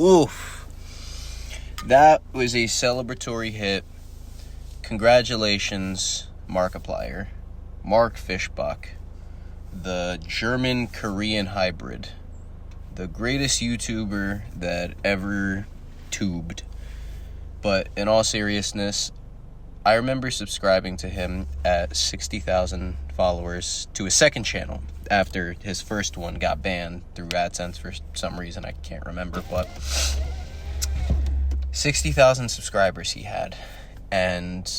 Oof. That was a celebratory hit. Congratulations, Markiplier. Mark Fishbach. The German-Korean hybrid. The greatest YouTuber that ever tubed. But in all seriousness, I remember subscribing to him at 60,000 followers to his second channel after his first one got banned through AdSense for some reason. I can't remember, but 60,000 subscribers he had. And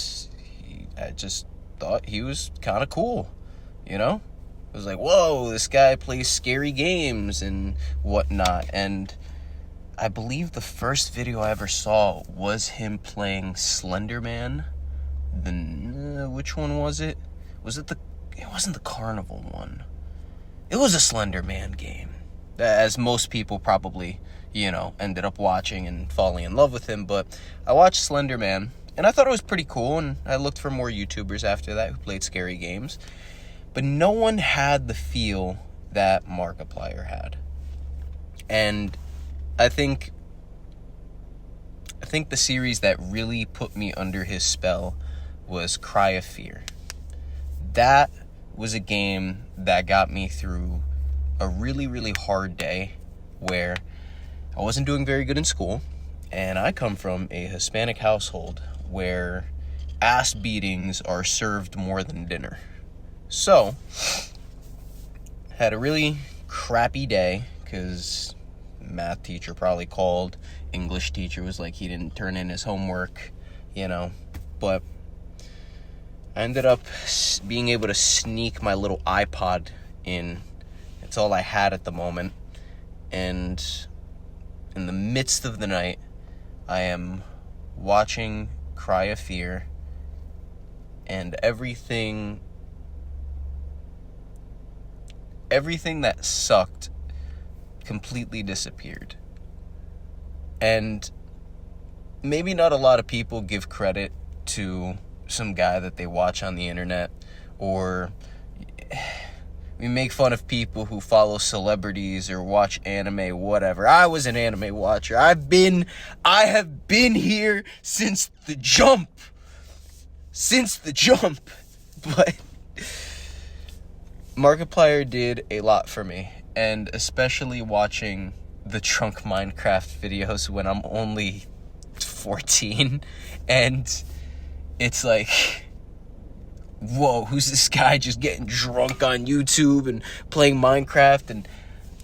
I just thought he was kind of cool, you know? It was like, whoa, this guy plays scary games and whatnot. And I believe the first video I ever saw was him playing Slender Man. Which one was it? It wasn't the Carnival one. It was a Slender Man game. As most people probably, ended up watching and falling in love with him. But I watched Slender Man, and I thought it was pretty cool, and I looked for more YouTubers after that who played scary games. But no one had the feel that Markiplier had. And I think the series that really put me under his spell was Cry of Fear. That was a game that got me through a really, really hard day where I wasn't doing very good in school, and I come from a Hispanic household where ass beatings are served more than dinner. So, had a really crappy day because math teacher probably called, English teacher was like he didn't turn in his homework, but I ended up being able to sneak my little iPod in. It's all I had at the moment. And in the midst of the night, I am watching Cry of Fear, and everything that sucked completely disappeared. And maybe not a lot of people give credit to some guy that they watch on the internet, or we make fun of people who follow celebrities or watch anime, whatever. I was an anime watcher. I have been here since the jump. But Markiplier did a lot for me, and especially watching the Trunk Minecraft videos when I'm only 14, and it's like, whoa, who's this guy just getting drunk on YouTube and playing Minecraft? And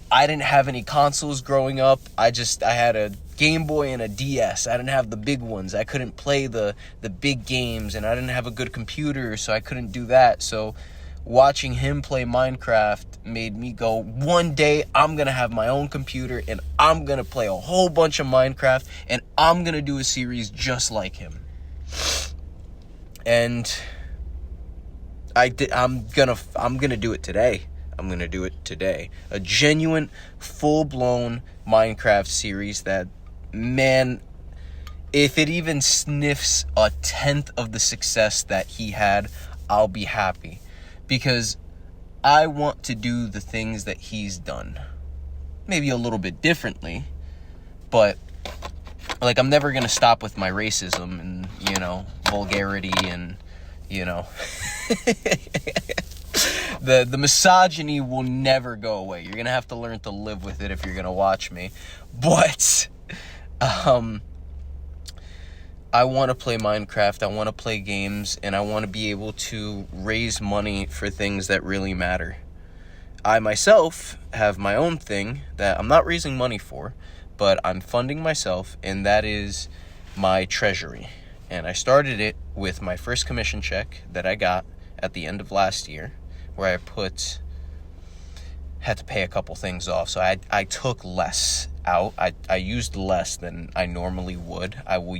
I didn't have any consoles growing up. I had a Game Boy and a DS. I didn't have the big ones. I couldn't play the big games, and I didn't have a good computer, so I couldn't do that. So watching him play Minecraft made me go, one day I'm going to have my own computer, and I'm going to play a whole bunch of Minecraft, and I'm going to do a series just like him. And I'm gonna do it today. A genuine, full-blown Minecraft series that, man, if it even sniffs a tenth of the success that he had, I'll be happy. Because I want to do the things that he's done. Maybe a little bit differently, but I'm never going to stop with my racism and, vulgarity and, the misogyny will never go away. You're going to have to learn to live with it if you're going to watch me. But, I want to play Minecraft, I want to play games, and I want to be able to raise money for things that really matter. I myself have my own thing that I'm not raising money for, but I'm funding myself, and that is my treasury. And I started it with my first commission check that I got at the end of last year, where I had to pay a couple things off. So I took less out. I used less than I normally would. I will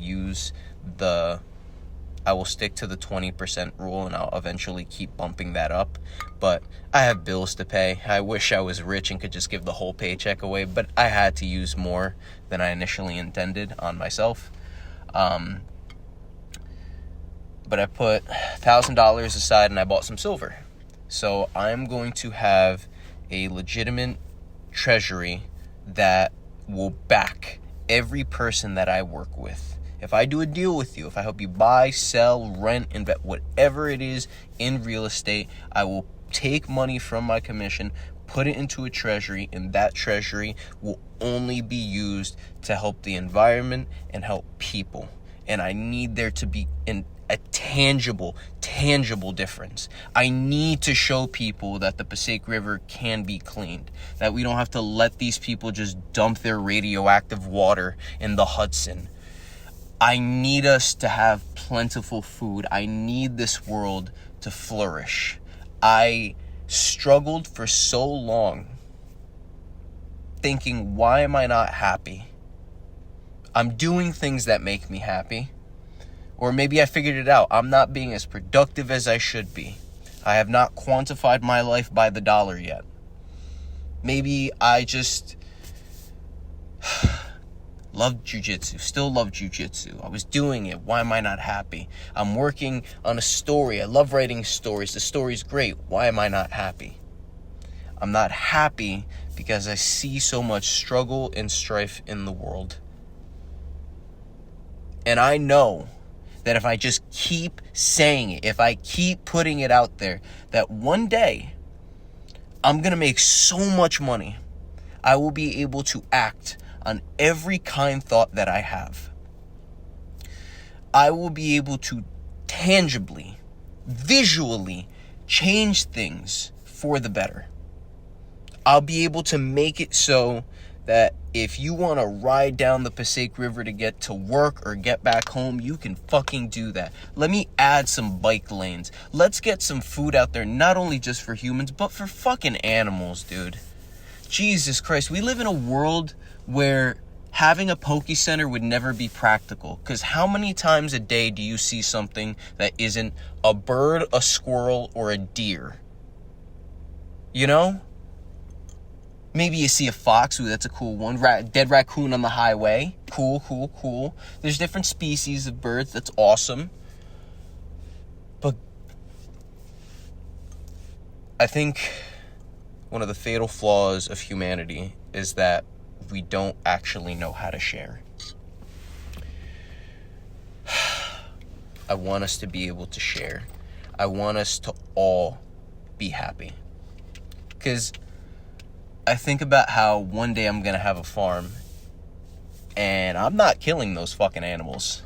stick to the 20% rule, and I'll eventually keep bumping that up. But I have bills to pay. I wish I was rich and could just give the whole paycheck away, but I had to use more than I initially intended on myself. But I put $1,000 aside and I bought some silver. So I'm going to have a legitimate treasury that will back every person that I work with. If I do a deal with you, if I help you buy, sell, rent, invest, whatever it is in real estate, I will take money from my commission, put it into a treasury, and that treasury will only be used to help the environment and help people. And I need there to be a tangible difference. I need to show people that the Passaic River can be cleaned, that we don't have to let these people just dump their radioactive water in the Hudson. I need us to have plentiful food. I need this world to flourish. I struggled for so long thinking, why am I not happy? I'm doing things that make me happy. Or maybe I figured it out. I'm not being as productive as I should be. I have not quantified my life by the dollar yet. Maybe I just loved jiu-jitsu, still love jiu-jitsu. I was doing it. Why am I not happy? I'm working on a story. I love writing stories. The story's great. Why am I not happy? I'm not happy because I see so much struggle and strife in the world. And I know that if I just keep saying it, if I keep putting it out there, that one day I'm going to make so much money, I will be able to act on every kind thought that I have. I will be able to tangibly, visually change things for the better. I'll be able to make it so that if you want to ride down the Passaic River to get to work or get back home, you can fucking do that. Let me add some bike lanes. Let's get some food out there, not only just for humans, but for fucking animals, dude. Jesus Christ, we live in a world where having a Poke Center would never be practical. Because how many times a day do you see something that isn't a bird, a squirrel, or a deer? You know? Maybe you see a fox. Ooh, that's a cool one. Dead raccoon on the highway. Cool. There's different species of birds. That's awesome. But I think one of the fatal flaws of humanity is that we don't actually know how to share. I want us to be able to share. I want us to all be happy. Because I think about how one day I'm going to have a farm and I'm not killing those fucking animals.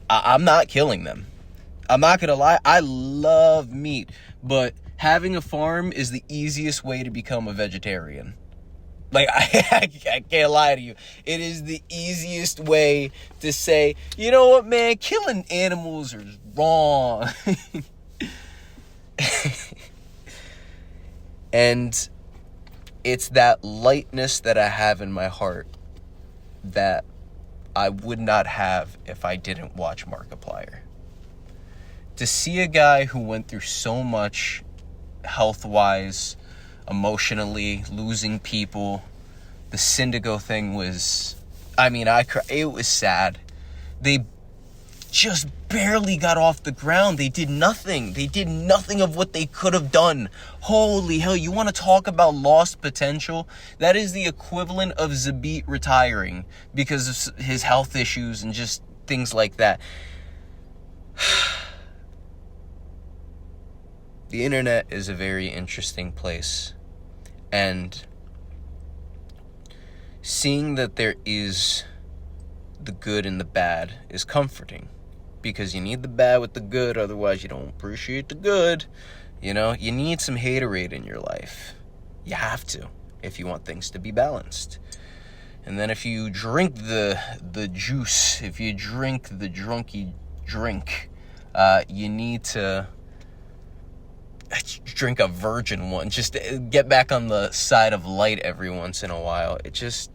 I'm not killing them. I'm not going to lie. I love meat, but having a farm is the easiest way to become a vegetarian. Like, I can't lie to you. It is the easiest way to say, you know what, man, killing animals is wrong. And it's that lightness that I have in my heart that I would not have if I didn't watch Markiplier. To see a guy who went through so much health-wise, emotionally, losing people. The Syndigo thing was, it was sad. They just barely got off the ground. They did nothing. They did nothing of what they could have done. Holy hell, you want to talk about lost potential? That is the equivalent of Zabit retiring because of his health issues and just things like that. The internet is a very interesting place, and seeing that there is the good and the bad is comforting, because you need the bad with the good, otherwise you don't appreciate the good. You know, you need some haterade in your life. You have to, if you want things to be balanced. And then if you drink the juice, if you drink the drunky drink, you need to drink a virgin one, just to get back on the side of light every once in a while. It just,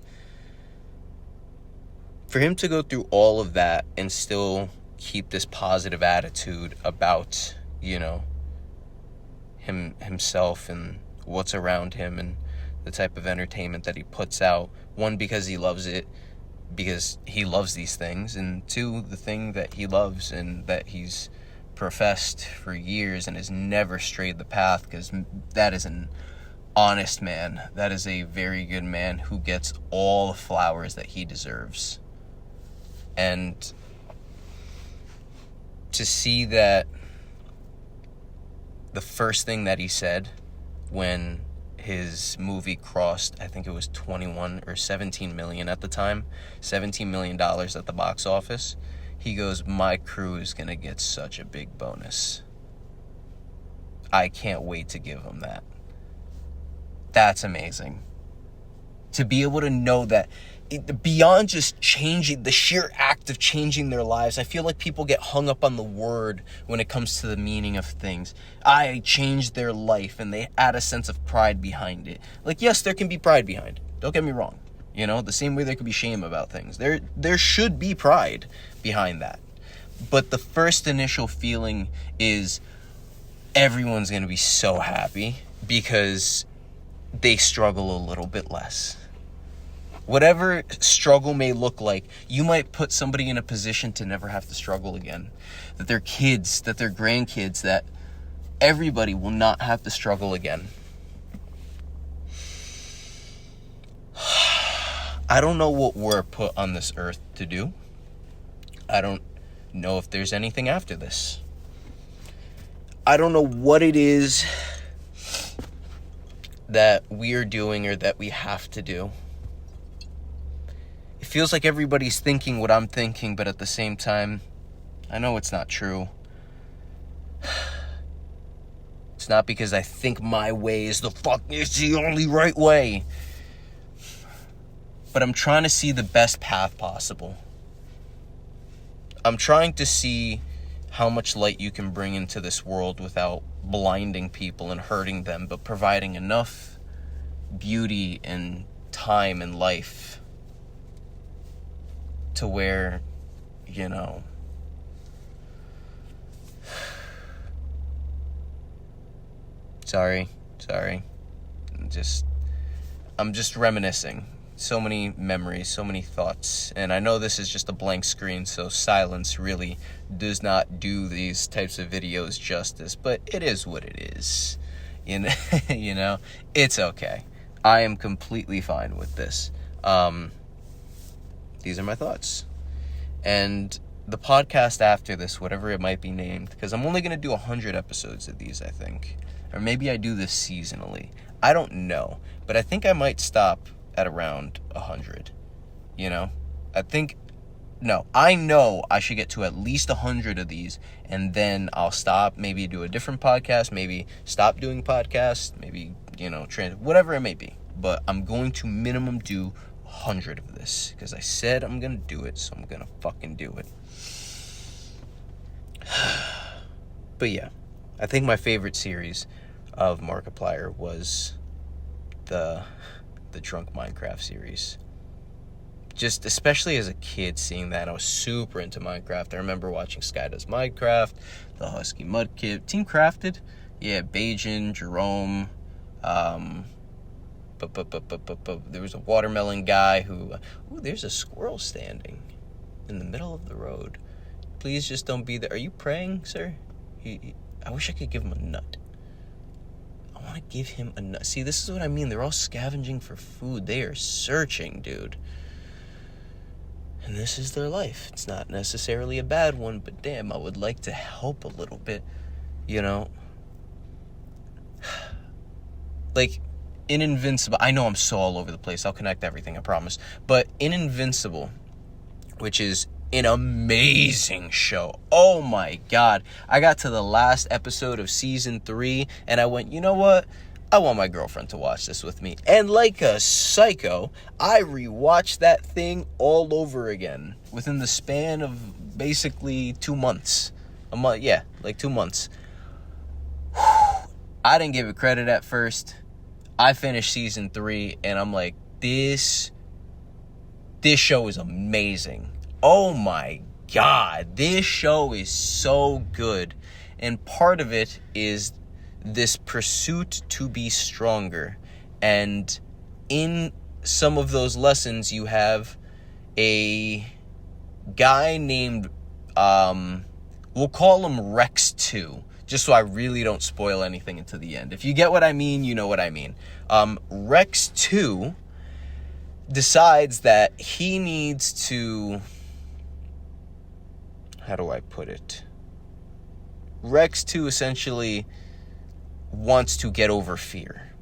for him to go through all of that and still keep this positive attitude about, you know, himself and what's around him and the type of entertainment that he puts out. One, because he loves it, because he loves these things, and two, the thing that he loves and that he's professed for years and has never strayed the path, because that is an honest man. That is a very good man who gets all the flowers that he deserves. And to see that the first thing that he said when his movie crossed, I think it was 21 or 17 million at the time, $17 million at the box office, he goes, my crew is going to get such a big bonus. I can't wait to give them that. That's amazing. To be able to know that beyond just changing, the sheer act of changing their lives, I feel like people get hung up on the word when it comes to the meaning of things. I changed their life, and they add a sense of pride behind it. Like, yes, there can be pride behind it. Don't get me wrong. You know, the same way there could be shame about things. There should be pride behind that. But the first initial feeling is everyone's going to be so happy because they struggle a little bit less. Whatever struggle may look like, you might put somebody in a position to never have to struggle again. That their kids, that their grandkids, that everybody will not have to struggle again. I don't know what we're put on this earth to do. I don't know if there's anything after this. I don't know what it is that we are doing or that we have to do. It feels like everybody's thinking what I'm thinking, but at the same time, I know it's not true. It's not because I think my way is the only right way. But I'm trying to see the best path possible. I'm trying to see how much light you can bring into this world without blinding people and hurting them, but providing enough beauty and time and life to where, you know, sorry, I'm just reminiscing. So many memories, so many thoughts, and I know this is just a blank screen, so silence really does not do these types of videos justice, but it is what it is. You know, it's okay. I am completely fine with this. These are my thoughts. And the podcast after this, whatever it might be named, because I'm only going to do 100 episodes of these, I think. Or maybe I do this seasonally. I don't know. But I think I might stop at around 100. You know? I know I should get to at least 100 of these, and then I'll stop, maybe do a different podcast, maybe stop doing podcasts, maybe, you know, whatever it may be. But I'm going to minimum do 100 of this, because I said I'm going to do it, so I'm going to fucking do it. But yeah, I think my favorite series of Markiplier was the Drunk Minecraft series. Just especially as a kid, seeing that, I was super into Minecraft. I remember watching Sky Does Minecraft, the Husky Mudkip, Team Crafted, yeah, Bajan, Jerome, but there was a watermelon guy who, there's a squirrel standing in the middle of the road. Please just don't be there. Are you praying, sir? I wish I could give him a nut. I want to give him a nut. See, this is what I mean. They're all scavenging for food. They are searching, dude. And this is their life. It's not necessarily a bad one, but damn, I would like to help a little bit, you know? Like, in Invincible, I know I'm so all over the place. I'll connect everything, I promise. But in Invincible, which is an amazing show. Oh my God. I got to the last episode of season 3, and I went, you know what? I want my girlfriend to watch this with me. And like a psycho, I rewatched that thing all over again within the span of basically 2 months. A month, yeah, like 2 months. I didn't give it credit at first. I finished season 3, and I'm like, this show is amazing. Oh my God, this show is so good. And part of it is this pursuit to be stronger. And in some of those lessons, you have a guy named, we'll call him Rex 2. just so I really don't spoil anything until the end. If you get what I mean, you know what I mean. Rex 2 decides that he needs to... How do I put it? Rex 2 essentially wants to get over fear.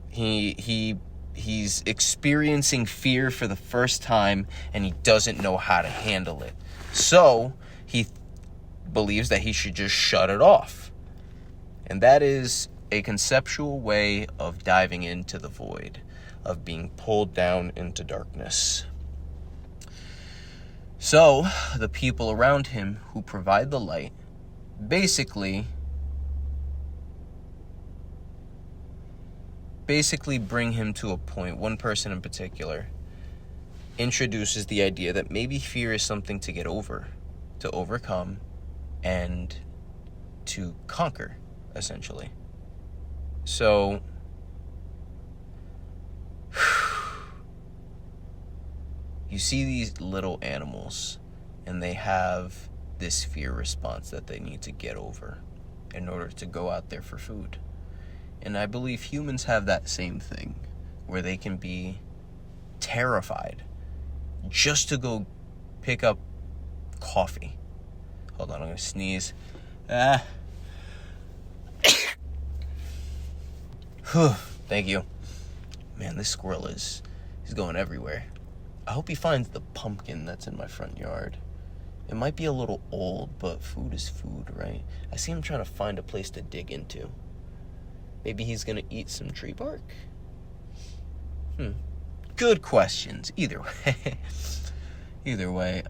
He's experiencing fear for the first time, and he doesn't know how to handle it. So he believes that he should just shut it off. And that is a conceptual way of diving into the void, of being pulled down into darkness. So the people around him who provide the light basically bring him to a point. One person in particular introduces the idea that maybe fear is something to get over, to overcome, and to conquer, essentially. So, you see these little animals, and they have this fear response that they need to get over in order to go out there for food. And I believe humans have that same thing, where they can be terrified just to go pick up coffee. Hold on, I'm going to sneeze. Thank you. Man, this squirrel he's going everywhere. I hope he finds the pumpkin that's in my front yard. It might be a little old, but food is food, right? I see him trying to find a place to dig into. Maybe he's going to eat some tree bark? Good questions. Either way.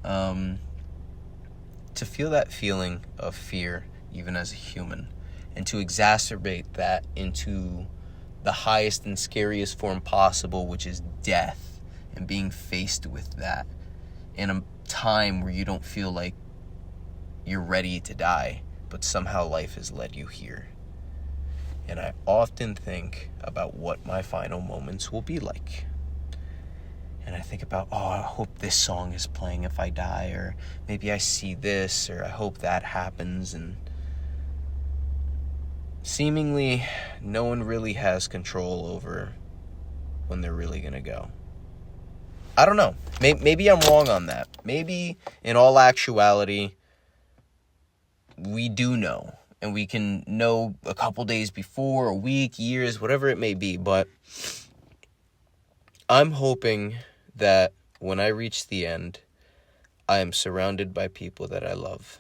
To feel that feeling of fear, even as a human, and to exacerbate that into the highest and scariest form possible, which is death, and being faced with that in a time where you don't feel like you're ready to die, but somehow life has led you here. And I often think about what my final moments will be like. And I think about, I hope this song is playing if I die, or maybe I see this, or I hope that happens. And seemingly, no one really has control over when they're really going to go. I don't know. Maybe I'm wrong on that. Maybe, in all actuality, we do know. And we can know a couple days before, a week, years, whatever it may be. But I'm hoping that when I reach the end, I am surrounded by people that I love.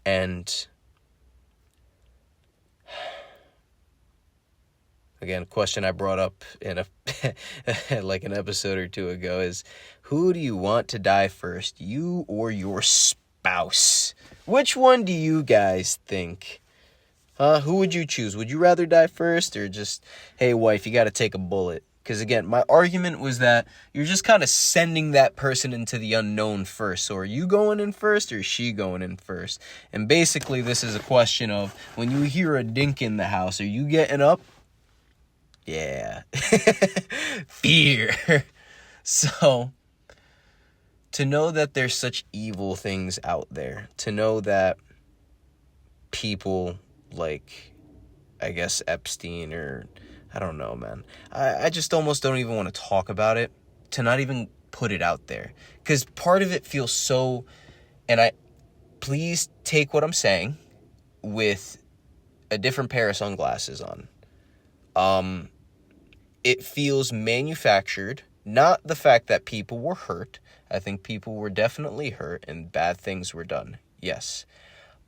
And again, a question I brought up in like an episode or two ago is, who do you want to die first, you or your spouse? Which one do you guys think? Who would you choose? Would you rather die first, or just, hey, wife, you got to take a bullet? Because, again, my argument was that you're just kind of sending that person into the unknown first. So are you going in first, or is she going in first? And basically, this is a question of, when you hear a dink in the house, are you getting up? Yeah. Fear. So, to know that there's such evil things out there, to know that people like, I guess, Epstein, or I don't know, man. I just almost don't even want to talk about it, to not even put it out there. Because part of it feels so, and please take what I'm saying with a different pair of sunglasses on. It feels manufactured, not the fact that people were hurt. I think people were definitely hurt and bad things were done, yes.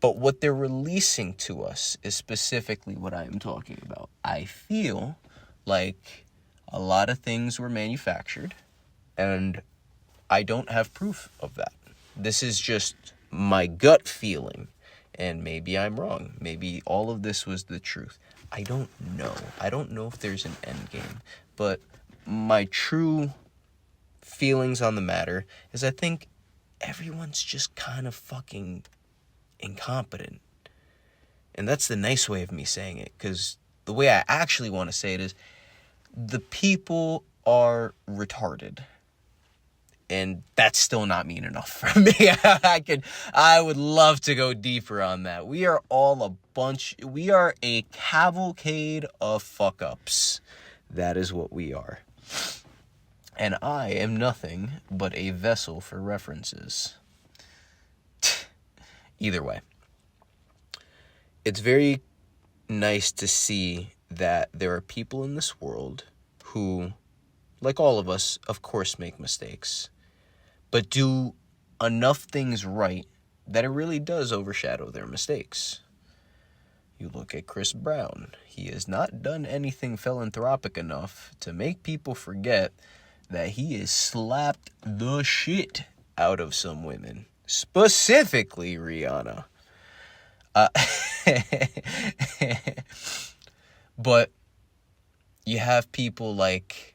But what they're releasing to us is specifically what I am talking about. I feel like a lot of things were manufactured, and I don't have proof of that. This is just my gut feeling, and maybe I'm wrong. Maybe all of this was the truth. I don't know. I don't know if there's an end game, but my true feelings on the matter is I think everyone's just kind of fucking incompetent. And that's the nice way of me saying it, because the way I actually want to say it is, the people are retarded. And that's still not mean enough for me. I would love to go deeper on that. We are a cavalcade of fuck-ups. That is what we are. And I am nothing but a vessel for references. Either way. It's very nice to see that there are people in this world who, like all of us, of course make mistakes, but do enough things right that it really does overshadow their mistakes. You look at Chris Brown. He has not done anything philanthropic enough to make people forget that he has slapped the shit out of some women, specifically Rihanna. But you have people like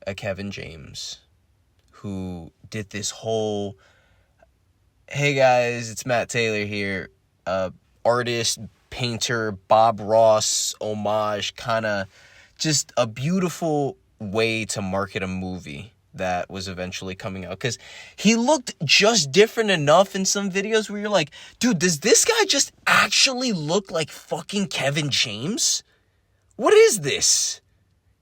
a Kevin James who did this whole, hey guys, it's Matt Taylor here, artist, painter, Bob Ross homage, kind of just a beautiful way to market a movie that was eventually coming out. Because he looked just different enough in some videos where you're like, dude, does this guy just actually look like fucking Kevin James? What is this?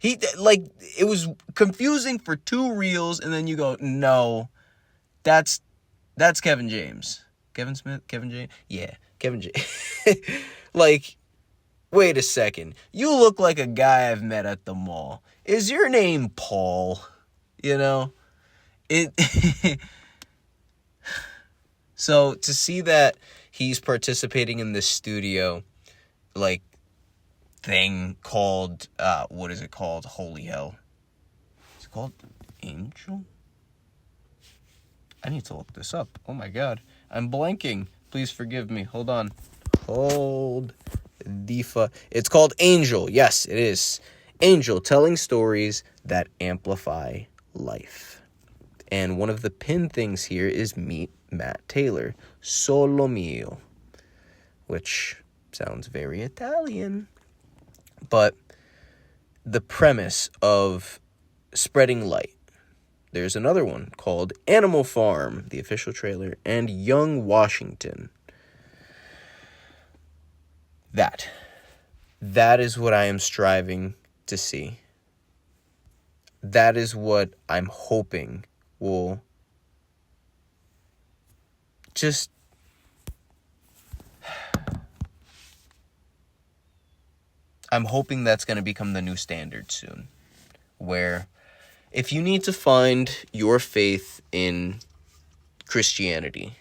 It was confusing for 2 reels, and then you go, no, that's Kevin James. Kevin Smith? Kevin James? Yeah, Kevin James. Wait a second. You look like a guy I've met at the mall. Is your name Paul? You know? So, to see that he's participating in this studio, thing called, what is it called? Holy hell. Is it called Angel? I need to look this up. Oh my god. I'm blanking. Please forgive me. Hold on. It's called Angel. Yes, it is. Angel, telling stories that amplify life. And one of the pin things here is meet Matt Taylor. Solo mio. Which sounds very Italian. But the premise of spreading light. There's another one called Animal Farm, the official trailer, and Young Washington. That is what I am striving to see. That is what I'm hoping will just I'm hoping that's going to become the new standard soon, where if you need to find your faith in Christianity,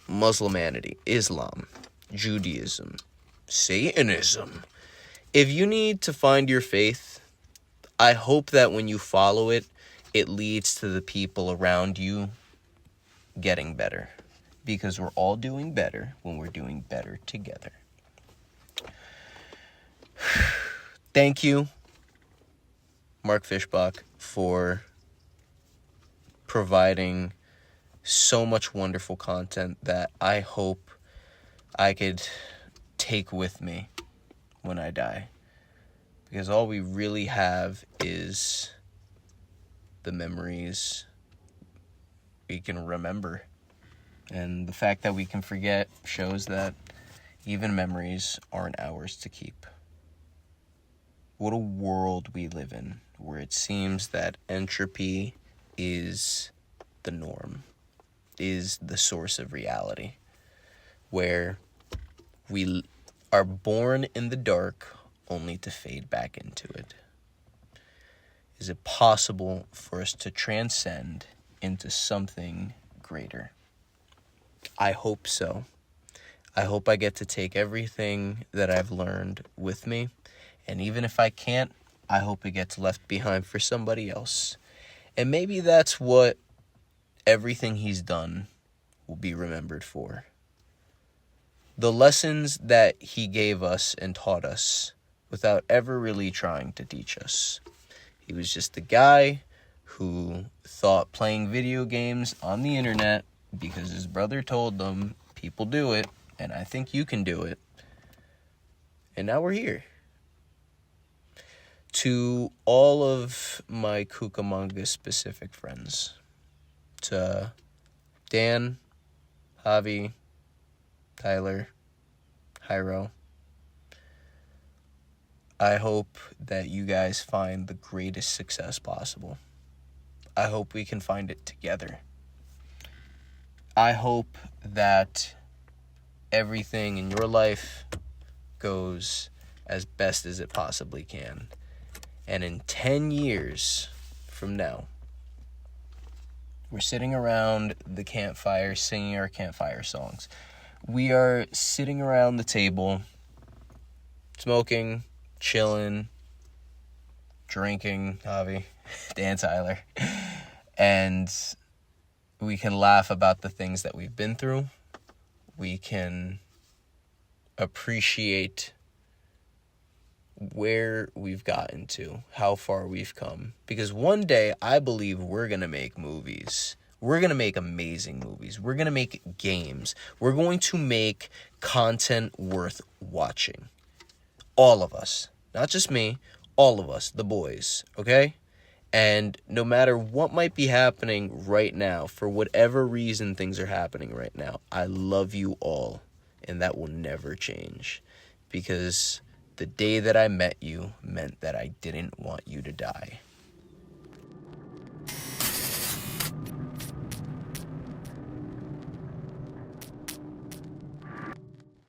Muslimanity, Islam, Judaism, Satanism, if you need to find your faith, I hope that when you follow it, it leads to the people around you getting better, because we're all doing better when we're doing better together. Thank you, Mark Fishbach, for providing so much wonderful content that I hope I could take with me when I die. Because all we really have is the memories we can remember. And the fact that we can forget shows that even memories aren't ours to keep. What a world we live in, where it seems that entropy is the norm, is the source of reality, where we are born in the dark only to fade back into it. Is it possible for us to transcend into something greater? I hope so. I hope I get to take everything that I've learned with me. And even if I can't, I hope it gets left behind for somebody else. And maybe that's what everything he's done will be remembered for. The lessons that he gave us and taught us without ever really trying to teach us. He was just a guy who thought playing video games on the internet, because his brother told them people do it, and I think you can do it. And now we're here. To all of my Cucamongas specific friends, to Dan, Javi, Tyler, Jairo. I hope that you guys find the greatest success possible. I hope we can find it together. I hope that everything in your life goes as best as it possibly can. And in 10 years from now, we're sitting around the campfire singing our campfire songs. We are sitting around the table, smoking, chilling, drinking, Javi, Dan, Tyler, and we can laugh about the things that we've been through. We can appreciate where we've gotten to, how far we've come. Because one day, I believe we're going to make movies. We're going to make amazing movies. We're going to make games. We're going to make content worth watching. All of us. Not just me. All of us. The boys. Okay? And no matter what might be happening right now, for whatever reason things are happening right now, I love you all. And that will never change. Because the day that I met you meant that I didn't want you to die.